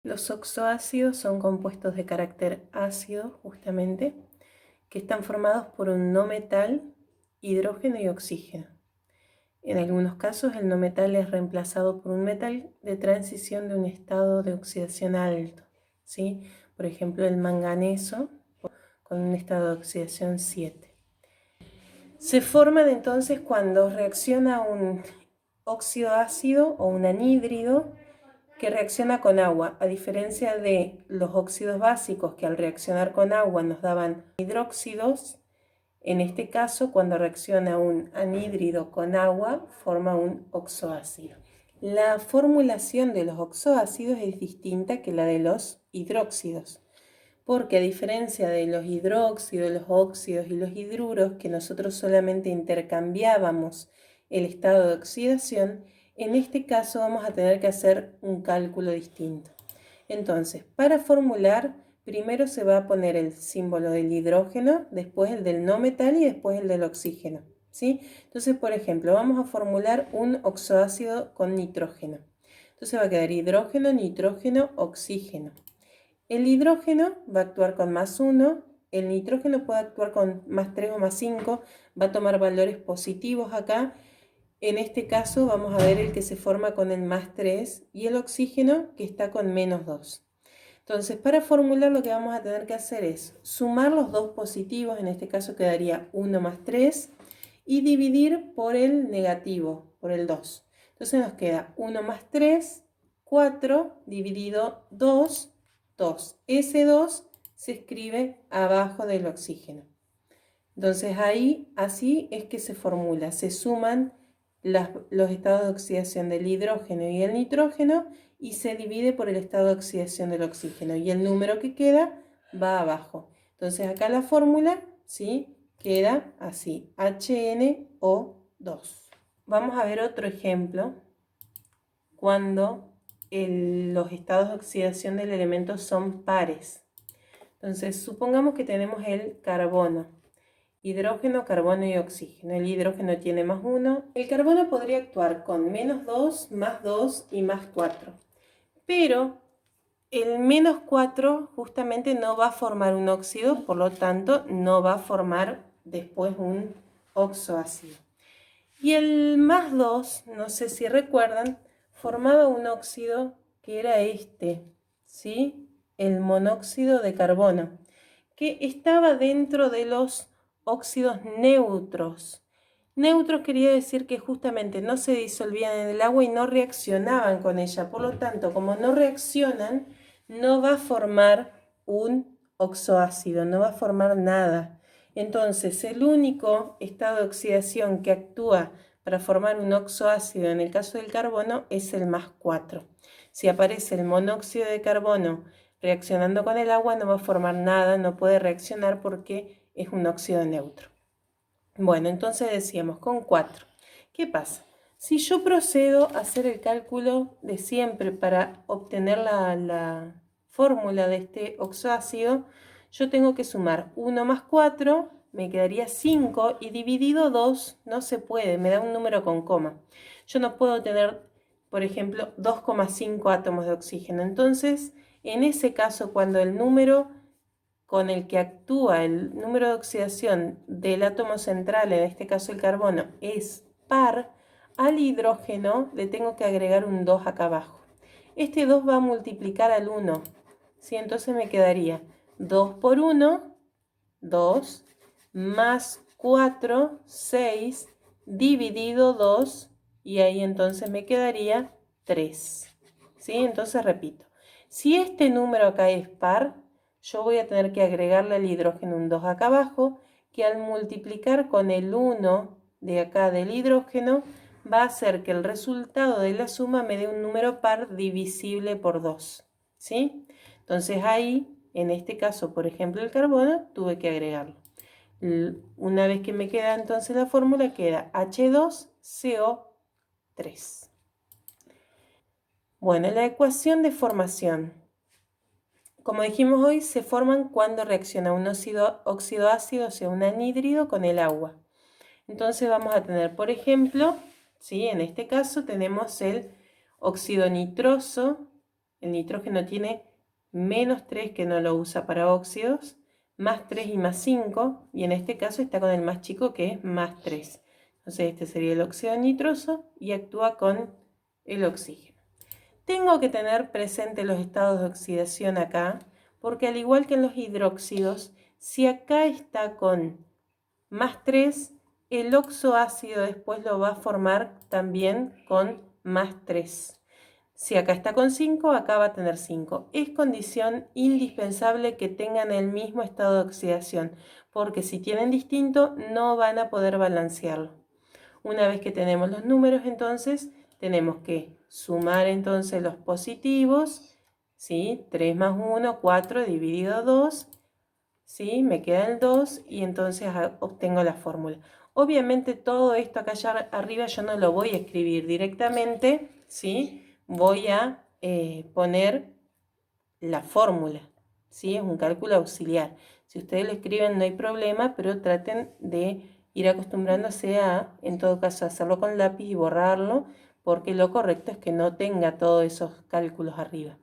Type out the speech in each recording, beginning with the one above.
Los oxoácidos son compuestos de carácter ácido, justamente, que están formados por un no metal, hidrógeno y oxígeno. En algunos casos, el no metal es reemplazado por un metal de transición de un estado de oxidación alto, ¿sí? Por ejemplo, el manganeso con un estado de oxidación 7. Se forman entonces cuando reacciona un óxido ácido o un anhídrido que reacciona con agua, a diferencia de los óxidos básicos que al reaccionar con agua nos daban hidróxidos. En este caso, cuando reacciona un anhídrido con agua, forma un oxoácido. La formulación de los oxoácidos es distinta que la de los hidróxidos, porque a diferencia de los hidróxidos, los óxidos y los hidruros, que nosotros solamente intercambiábamos el estado de oxidación, en este caso vamos a tener que hacer un cálculo distinto. Entonces, para formular, primero se va a poner el símbolo del hidrógeno, después el del no metal y después el del oxígeno, ¿sí? Entonces, por ejemplo, vamos a formular un oxoácido con nitrógeno. Entonces va a quedar hidrógeno, nitrógeno, oxígeno. El hidrógeno va a actuar con +1, el nitrógeno puede actuar con +3 o +5, va a tomar valores positivos acá. En este caso vamos a ver el que se forma con el +3 y el oxígeno que está con -2. Entonces, para formular lo que vamos a tener que hacer es sumar los dos positivos, en este caso quedaría 1 más 3, y dividir por el negativo, por el 2. Entonces nos queda 1 más 3, 4, dividido 2, 2. Ese 2 se escribe abajo del oxígeno. Entonces ahí, así es que se formula, se suman los estados de oxidación del hidrógeno y el nitrógeno y se divide por el estado de oxidación del oxígeno y el número que queda va abajo. Entonces acá la fórmula, ¿sí?, queda así, HNO2. Vamos a ver otro ejemplo cuando los estados de oxidación del elemento son pares. Entonces supongamos que tenemos el carbono. Hidrógeno, carbono y oxígeno. El hidrógeno tiene +1. El carbono podría actuar con -2, +2 y +4. Pero el -4 justamente no va a formar un óxido, por lo tanto no va a formar después un oxoácido. Y el +2, no sé si recuerdan, formaba un óxido que era este, ¿sí? El monóxido de carbono, que estaba dentro de los óxidos neutros. Neutros quería decir que justamente no se disolvían en el agua y no reaccionaban con ella. Por lo tanto, como no reaccionan, no va a formar un oxoácido, no va a formar nada. Entonces, el único estado de oxidación que actúa para formar un oxoácido en el caso del carbono es el +4. Si aparece el monóxido de carbono reaccionando con el agua, no va a formar nada, no puede reaccionar porque es un óxido neutro. Bueno, entonces decíamos con 4. ¿Qué pasa? Si yo procedo a hacer el cálculo de siempre para obtener la fórmula de este oxoácido, yo tengo que sumar 1 más 4, me quedaría 5, y dividido 2 no se puede, me da un número con coma. Yo no puedo tener, por ejemplo, 2,5 átomos de oxígeno. Entonces, en ese caso, cuando el número con el que actúa el número de oxidación del átomo central, en este caso el carbono, es par, al hidrógeno le tengo que agregar un 2 acá abajo. Este 2 va a multiplicar al 1, ¿sí? Entonces me quedaría 2 por 1, 2, más 4, 6, dividido 2, y ahí entonces me quedaría 3. ¿Sí? Entonces repito, si este número acá es par, yo voy a tener que agregarle al hidrógeno un 2 acá abajo, que al multiplicar con el 1 de acá del hidrógeno, va a hacer que el resultado de la suma me dé un número par divisible por 2. ¿Sí? Entonces ahí, en este caso, por ejemplo, el carbono, tuve que agregarlo. Una vez que me queda entonces la fórmula, queda H2CO3. Bueno, la ecuación de formación. Como dijimos hoy, se forman cuando reacciona un óxido ácido, o sea, un anhídrido, con el agua. Entonces vamos a tener, por ejemplo, ¿sí?, en este caso tenemos el óxido nitroso El nitrógeno tiene menos 3 que no lo usa para óxidos, más 3 y más 5, y en este caso está con el más chico que es más 3. Entonces este sería el óxido nitroso y actúa con el oxígeno. Tengo que tener presente los estados de oxidación acá, porque al igual que en los hidróxidos, si acá está con más 3, el oxoácido después lo va a formar también con más 3. Si acá está con 5, acá va a tener 5. Es condición indispensable que tengan el mismo estado de oxidación, porque si tienen distinto no van a poder balancearlo. Una vez que tenemos los números, entonces tenemos que sumar entonces los positivos, ¿sí? 3 más 1, 4 dividido 2, ¿sí? Me queda el 2 y entonces obtengo la fórmula. Obviamente todo esto acá allá arriba yo no lo voy a escribir directamente, ¿sí? Voy a poner la fórmula, ¿sí? Es un cálculo auxiliar. Si ustedes lo escriben no hay problema, pero traten de ir acostumbrándose a, en todo caso, hacerlo con lápiz y borrarlo, porque lo correcto es que no tenga todos esos cálculos arriba.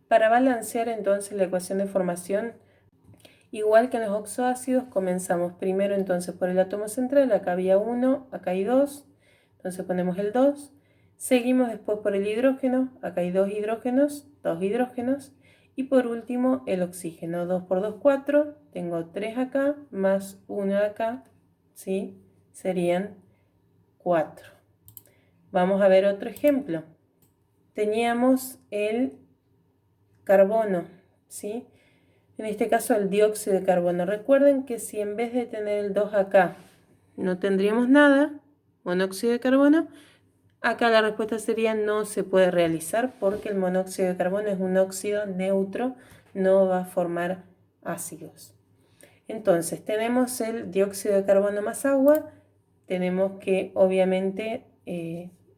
Para balancear entonces la ecuación de formación, igual que en los oxoácidos, comenzamos primero entonces por el átomo central, acá había 1, acá hay 2, entonces ponemos el 2, seguimos después por el hidrógeno, acá hay 2 hidrógenos, y por último el oxígeno, 2 por 2, 4, tengo 3 acá, más 1 acá, ¿sí? Serían 4. Vamos a ver otro ejemplo. Teníamos el carbono, ¿sí? En este caso el dióxido de carbono. Recuerden que si en vez de tener el 2 acá no tendríamos nada, monóxido de carbono, acá la respuesta sería no se puede realizar porque el monóxido de carbono es un óxido neutro, no va a formar ácidos. Entonces tenemos el dióxido de carbono más agua, tenemos que obviamente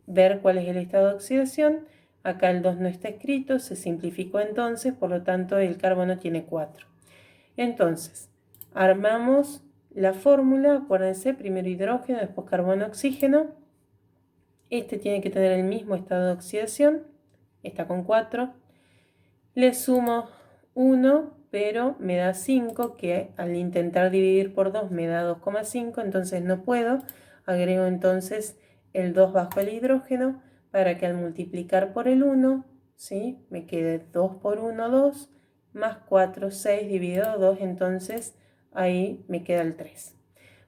ver cuál es el estado de oxidación. Acá el 2 no está escrito, se simplificó entonces, por lo tanto el carbono tiene 4. Entonces, armamos la fórmula, acuérdense, primero hidrógeno, después carbono, oxígeno. Este tiene que tener el mismo estado de oxidación, está con 4. Le sumo 1, pero me da 5, que al intentar dividir por 2 me da 2,5, entonces no puedo. Agrego entonces el 2 bajo el hidrógeno para que al multiplicar por el 1, ¿sí? Me quede 2 por 1, 2, más 4, 6 dividido 2, entonces ahí me queda el 3.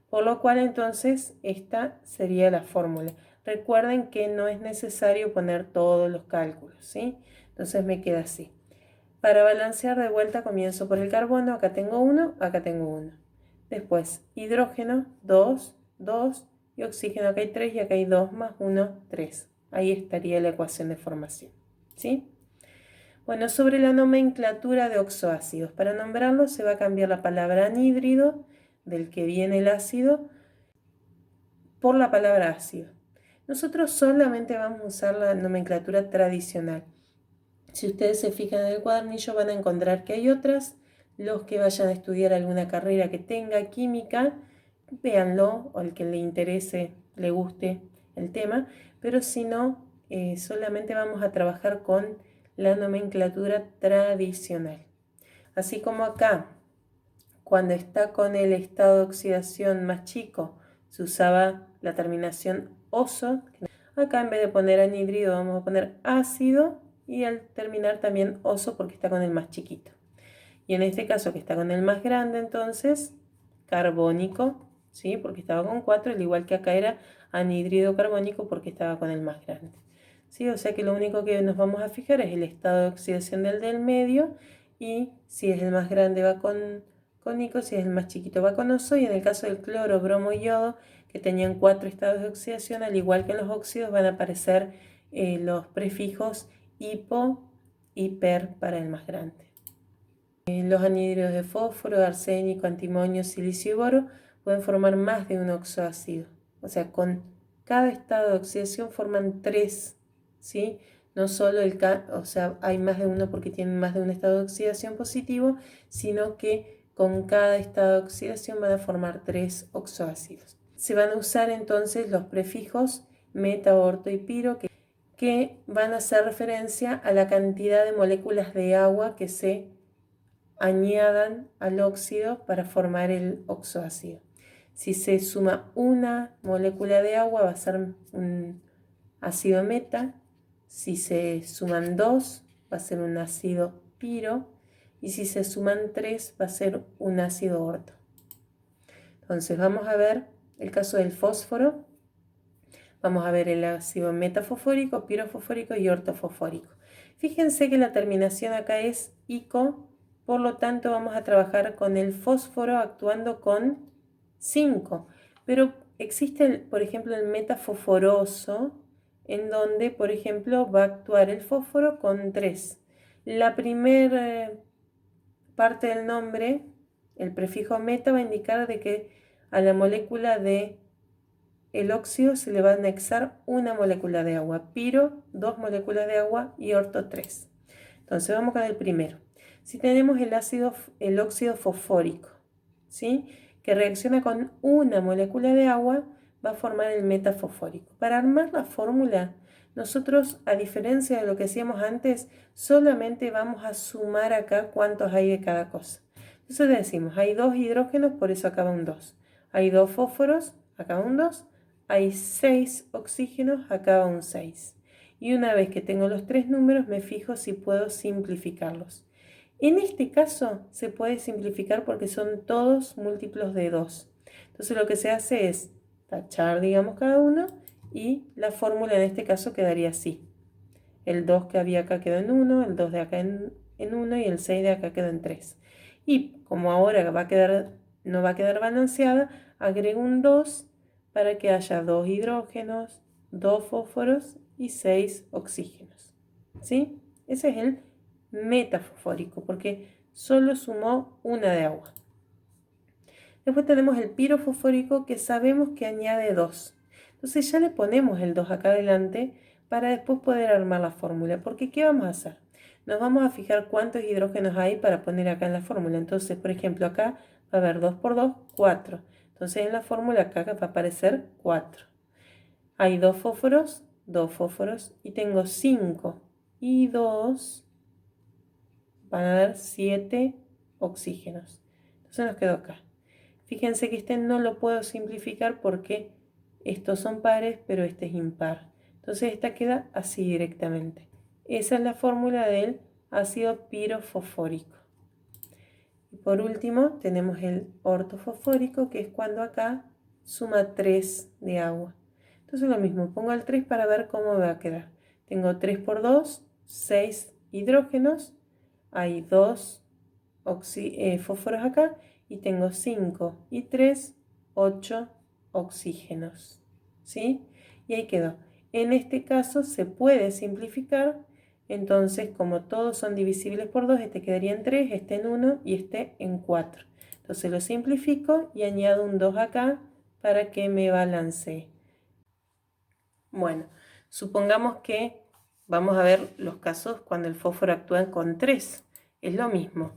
Por lo cual entonces esta sería la fórmula. Recuerden que no es necesario poner todos los cálculos, ¿sí? Entonces me queda así. Para balancear de vuelta comienzo por el carbono, acá tengo 1, acá tengo 1. Después hidrógeno, 2, 2 y oxígeno, acá hay 3 y acá hay 2 más 1, 3. Ahí estaría la ecuación de formación, ¿sí? Bueno, sobre la nomenclatura de oxoácidos. Para nombrarlos se va a cambiar la palabra anhídrido, del que viene el ácido, por la palabra ácido. Nosotros solamente vamos a usar la nomenclatura tradicional. Si ustedes se fijan en el cuadernillo van a encontrar que hay otras. Los que vayan a estudiar alguna carrera que tenga química, véanlo, o al que le interese, le guste el tema, pero si no, solamente vamos a trabajar con la nomenclatura tradicional. Así como acá, cuando está con el estado de oxidación más chico, se usaba la terminación oso. Acá en vez de poner anhídrido vamos a poner ácido y al terminar también oso porque está con el más chiquito. Y en este caso que está con el más grande entonces carbónico, ¿sí? Porque estaba con 4, al igual que acá era anhídrido carbónico porque estaba con el más grande. ¿Sí? O sea que lo único que nos vamos a fijar es el estado de oxidación del medio y si es el más grande va con nico, si es el más chiquito va con oso, y en el caso del cloro, bromo y yodo, que tenían 4 estados de oxidación, al igual que en los óxidos van a aparecer los prefijos hipo y per para el más grande. Los anhídridos de fósforo, arsénico, antimonio, silicio y boro pueden formar más de un oxoácido. O sea, con cada estado de oxidación forman 3, ¿sí? No solo o sea, hay más de uno porque tienen más de un estado de oxidación positivo, sino que con cada estado de oxidación van a formar 3 oxoácidos. Se van a usar entonces los prefijos meta, orto y piro, que van a hacer referencia a la cantidad de moléculas de agua que se añadan al óxido para formar el oxoácido. Si se suma una molécula de agua va a ser un ácido meta, si se suman dos va a ser un ácido piro y si se suman tres va a ser un ácido orto. Entonces vamos a ver el caso del fósforo, vamos a ver el ácido metafosfórico, pirofosfórico y ortofosfórico. Fíjense que la terminación acá es ico, por lo tanto vamos a trabajar con el fósforo actuando con 5, pero existe, por ejemplo, el metafosforoso, en donde, por ejemplo, va a actuar el fósforo con 3. La primera parte del nombre, el prefijo meta, va a indicar de que a la molécula de el óxido se le va a anexar una molécula de agua, piro 2 moléculas de agua y orto 3. Entonces vamos con el primero. Si tenemos el óxido fosfórico, ¿sí?, que reacciona con una molécula de agua, va a formar el metafosfórico. Para armar la fórmula, nosotros, a diferencia de lo que hacíamos antes, solamente vamos a sumar acá cuántos hay de cada cosa. Entonces decimos, hay 2 hidrógenos, por eso acá va un 2. Hay 2 fósforos, acá va un 2. Hay 6 oxígenos, acá va un 6. Y una vez que tengo los 3 números, me fijo si puedo simplificarlos. En este caso se puede simplificar porque son todos múltiplos de 2. Entonces lo que se hace es tachar, digamos, cada uno y la fórmula en este caso quedaría así. El 2 que había acá quedó en 1, el 2 de acá en 1 y el 6 de acá quedó en 3. Y como ahora no va a quedar balanceada, agrego un 2 para que haya 2 hidrógenos, 2 fósforos y 6 oxígenos. ¿Sí? Ese es el metafosfórico, porque solo sumó una de agua. Después tenemos el pirofosfórico, que sabemos que añade 2. Entonces ya le ponemos el 2 acá adelante para después poder armar la fórmula. Porque ¿qué vamos a hacer? Nos vamos a fijar cuántos hidrógenos hay para poner acá en la fórmula. Entonces, por ejemplo, acá va a haber 2 por 2, 4. Entonces en la fórmula acá va a aparecer 4. Hay 2 fósforos y tengo 5 y 2 van a dar 7 oxígenos. Entonces nos quedó acá. Fíjense que este no lo puedo simplificar porque estos son pares, pero este es impar. Entonces esta queda así directamente. Esa es la fórmula del ácido pirofosfórico. Y por último tenemos el ortofosfórico, que es cuando acá suma 3 de agua. Entonces lo mismo, pongo el 3 para ver cómo me va a quedar. Tengo 3 por 2, 6 hidrógenos. Hay 2 fósforos acá y tengo 5 y 3, 8 oxígenos. ¿Sí? Y ahí quedó. En este caso se puede simplificar, entonces como todos son divisibles por 2, este quedaría en 3, este en 1 y este en 4. Entonces lo simplifico y añado un 2 acá para que me balancee. Bueno, supongamos que vamos a ver los casos cuando el fósforo actúa con 3. Es lo mismo.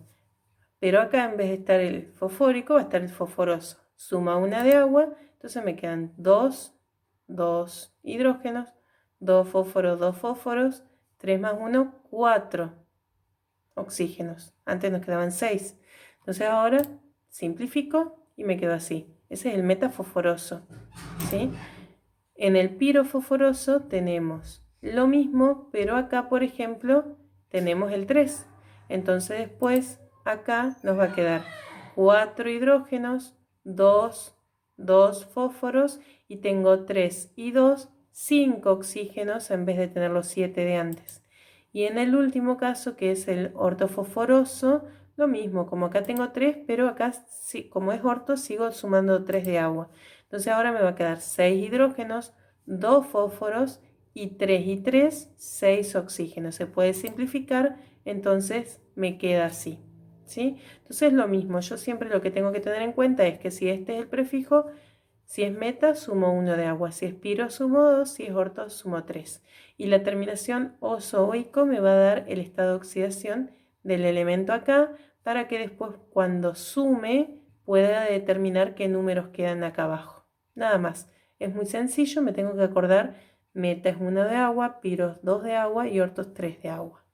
Pero acá en vez de estar el fosfórico va a estar el fosforoso. Suma una de agua, entonces me quedan 2 hidrógenos, 2 fósforos, 3 más 1, 4 oxígenos. Antes nos quedaban 6. Entonces ahora simplifico y me quedo así. Ese es el metafosforoso, ¿sí? En el pirofosforoso tenemos lo mismo, pero acá, por ejemplo, tenemos el 3. Entonces después acá nos va a quedar 4 hidrógenos, 2 fósforos y tengo 3 y 2, 5 oxígenos en vez de tener los 7 de antes. Y en el último caso, que es el ortofosforoso, lo mismo, como acá tengo 3, pero acá, como es orto, sigo sumando 3 de agua. Entonces ahora me va a quedar 6 hidrógenos, 2 fósforos y 3, 6 oxígenos. Se puede simplificar, entonces me queda así, ¿sí? Entonces lo mismo, yo siempre lo que tengo que tener en cuenta es que si este es el prefijo, si es meta, sumo 1 de agua. Si es piro, sumo 2. Si es orto, sumo 3. Y la terminación oso o ico me va a dar el estado de oxidación del elemento acá, para que después cuando sume pueda determinar qué números quedan acá abajo. Nada más. Es muy sencillo, me tengo que acordar Meta es 1 de agua, piros 2 de agua y ortos 3 de agua.